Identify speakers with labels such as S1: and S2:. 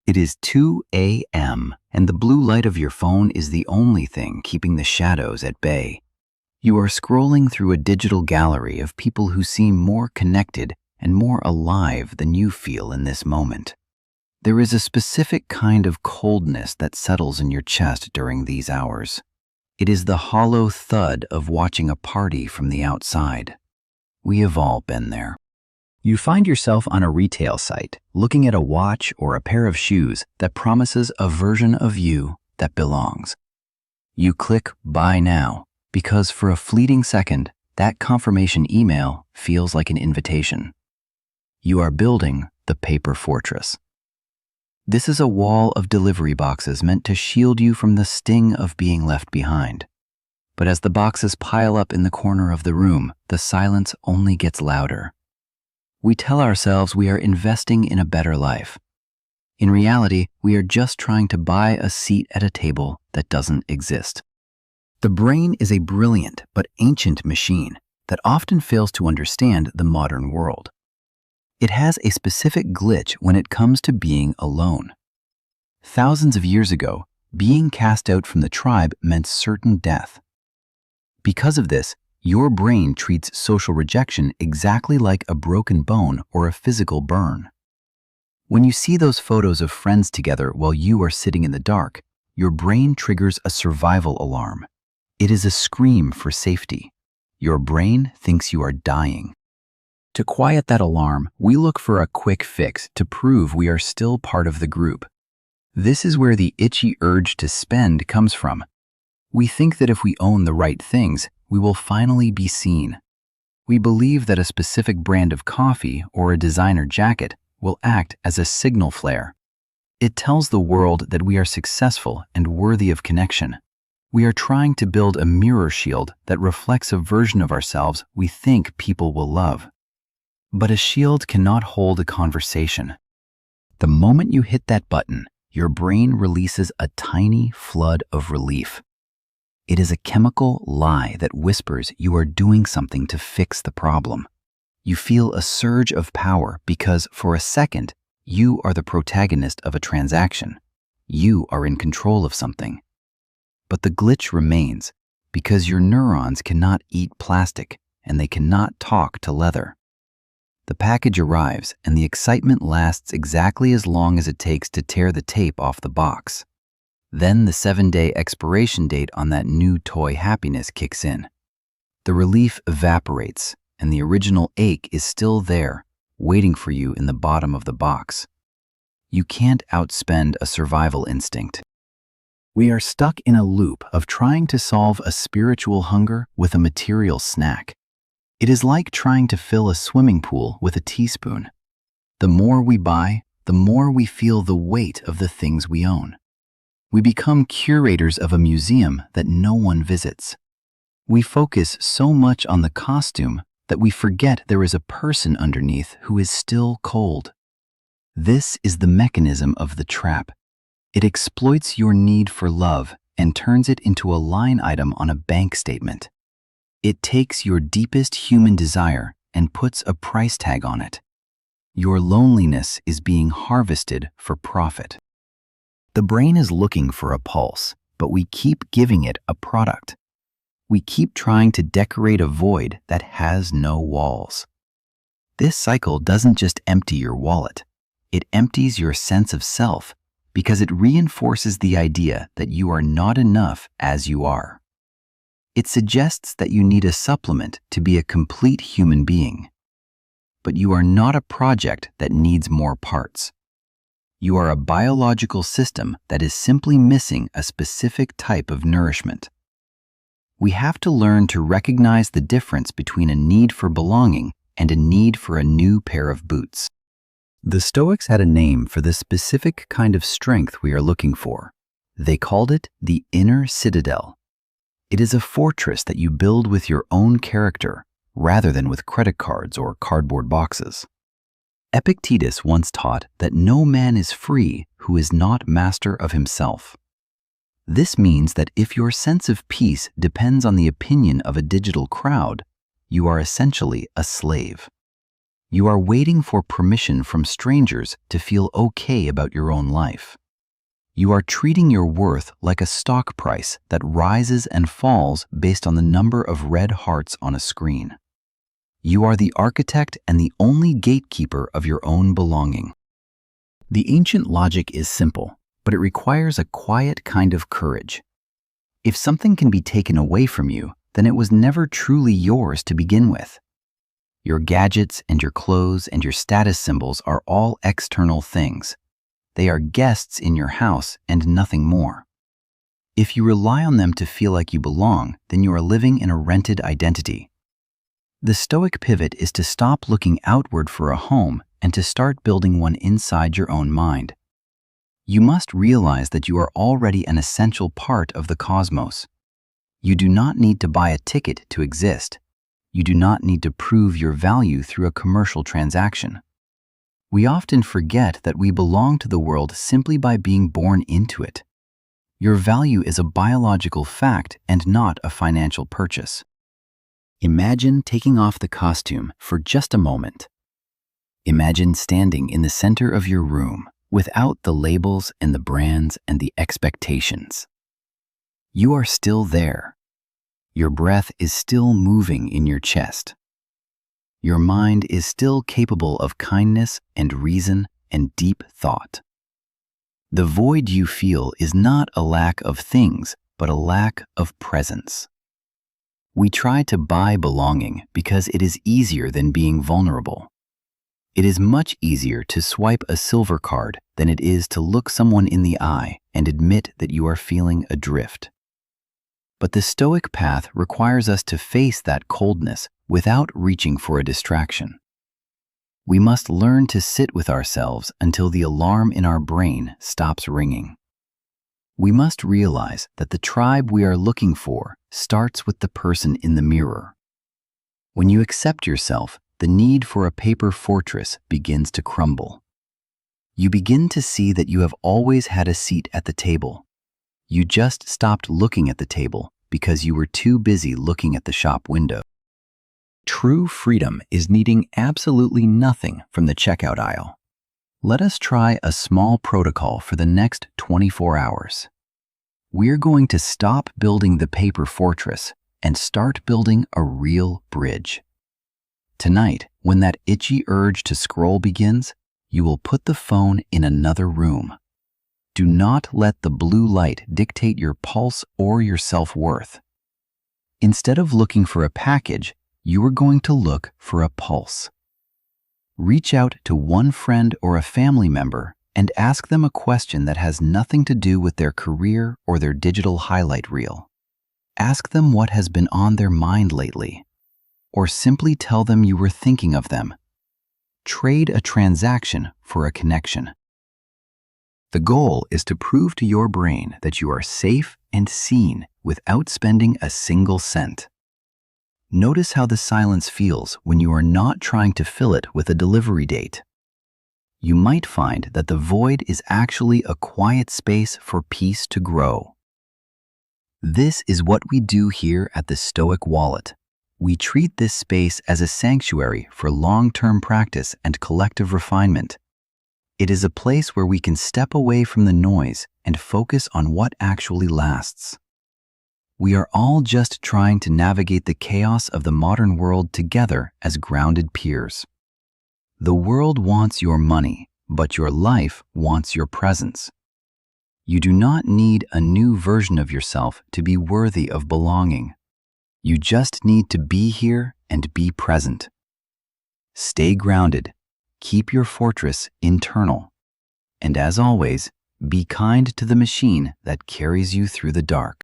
S1: It is 2 a.m., and the blue light of your phone is the only thing keeping the shadows at bay. You are scrolling through a digital gallery of people who seem more connected and more alive than you feel in this moment. There is a specific kind of coldness that settles in your chest during these hours. It is the hollow thud of watching a party from the outside. We have all been there. You find yourself on a retail site, looking at a watch or a pair of shoes that promises a version of you that belongs. You click Buy Now, because for a fleeting second, that confirmation email feels like an invitation. You are building the paper fortress. This is a wall of delivery boxes meant to shield you from the sting of being left behind. But as the boxes pile up in the corner of the room, the silence only gets louder. We tell ourselves we are investing in a better life. In reality, we are just trying to buy a seat at a table that doesn't exist. The brain is a brilliant but ancient machine that often fails to understand the modern world. It has a specific glitch when it comes to being alone. Thousands of years ago, being cast out from the tribe meant certain death. Because of this, your brain treats social rejection exactly like a broken bone or a physical burn. When you see those photos of friends together while you are sitting in the dark, your brain triggers a survival alarm. It is a scream for safety. Your brain thinks you are dying. To quiet that alarm, we look for a quick fix to prove we are still part of the group. This is where the itchy urge to spend comes from. We think that if we own the right things, we will finally be seen. We believe that a specific brand of coffee or a designer jacket will act as a signal flare. It tells the world that we are successful and worthy of connection. We are trying to build a mirror shield that reflects a version of ourselves we think people will love. But a shield cannot hold a conversation. The moment you hit that button, your brain releases a tiny flood of relief. It is a chemical lie that whispers you are doing something to fix the problem. You feel a surge of power because, for a second, you are the protagonist of a transaction. You are in control of something. But the glitch remains because your neurons cannot eat plastic and they cannot talk to leather. The package arrives and the excitement lasts exactly as long as it takes to tear the tape off the box. Then the 7-day expiration date on that new toy happiness kicks in. The relief evaporates, and the original ache is still there, waiting for you in the bottom of the box. You can't outspend a survival instinct. We are stuck in a loop of trying to solve a spiritual hunger with a material snack. It is like trying to fill a swimming pool with a teaspoon. The more we buy, the more we feel the weight of the things we own. We become curators of a museum that no one visits. We focus so much on the costume that we forget there is a person underneath who is still cold. This is the mechanism of the trap. It exploits your need for love and turns it into a line item on a bank statement. It takes your deepest human desire and puts a price tag on it. Your loneliness is being harvested for profit. The brain is looking for a pulse, but we keep giving it a product. We keep trying to decorate a void that has no walls. This cycle doesn't just empty your wallet. It empties your sense of self because it reinforces the idea that you are not enough as you are. It suggests that you need a supplement to be a complete human being. But you are not a project that needs more parts. You are a biological system that is simply missing a specific type of nourishment. We have to learn to recognize the difference between a need for belonging and a need for a new pair of boots. The Stoics had a name for the specific kind of strength we are looking for. They called it the Inner Citadel. It is a fortress that you build with your own character rather than with credit cards or cardboard boxes. Epictetus once taught that no man is free who is not master of himself. This means that if your sense of peace depends on the opinion of a digital crowd, you are essentially a slave. You are waiting for permission from strangers to feel okay about your own life. You are treating your worth like a stock price that rises and falls based on the number of red hearts on a screen. You are the architect and the only gatekeeper of your own belonging. The ancient logic is simple, but it requires a quiet kind of courage. If something can be taken away from you, then it was never truly yours to begin with. Your gadgets and your clothes and your status symbols are all external things. They are guests in your house and nothing more. If you rely on them to feel like you belong, then you are living in a rented identity. The Stoic pivot is to stop looking outward for a home and to start building one inside your own mind. You must realize that you are already an essential part of the cosmos. You do not need to buy a ticket to exist. You do not need to prove your value through a commercial transaction. We often forget that we belong to the world simply by being born into it. Your value is a biological fact and not a financial purchase. Imagine taking off the costume for just a moment. Imagine standing in the center of your room without the labels and the brands and the expectations. You are still there. Your breath is still moving in your chest. Your mind is still capable of kindness and reason and deep thought. The void you feel is not a lack of things, but a lack of presence. We try to buy belonging because it is easier than being vulnerable. It is much easier to swipe a silver card than it is to look someone in the eye and admit that you are feeling adrift. But the Stoic path requires us to face that coldness without reaching for a distraction. We must learn to sit with ourselves until the alarm in our brain stops ringing. We must realize that the tribe we are looking for starts with the person in the mirror. When you accept yourself, the need for a paper fortress begins to crumble. You begin to see that you have always had a seat at the table. You just stopped looking at the table because you were too busy looking at the shop window. True freedom is needing absolutely nothing from the checkout aisle. Let us try a small protocol for the next 24 hours. We're going to stop building the paper fortress and start building a real bridge. Tonight, when that itchy urge to scroll begins, you will put the phone in another room. Do not let the blue light dictate your pulse or your self-worth. Instead of looking for a package, you are going to look for a pulse. Reach out to one friend or a family member and ask them a question that has nothing to do with their career or their digital highlight reel. Ask them what has been on their mind lately, or simply tell them you were thinking of them. Trade a transaction for a connection. The goal is to prove to your brain that you are safe and seen without spending a single cent. Notice how the silence feels when you are not trying to fill it with a delivery date. You might find that the void is actually a quiet space for peace to grow. This is what we do here at the Stoic Wallet. We treat this space as a sanctuary for long-term practice and collective refinement. It is a place where we can step away from the noise and focus on what actually lasts. We are all just trying to navigate the chaos of the modern world together as grounded peers. The world wants your money, but your life wants your presence. You do not need a new version of yourself to be worthy of belonging. You just need to be here and be present. Stay grounded. Keep your fortress internal. And as always, be kind to the machine that carries you through the dark.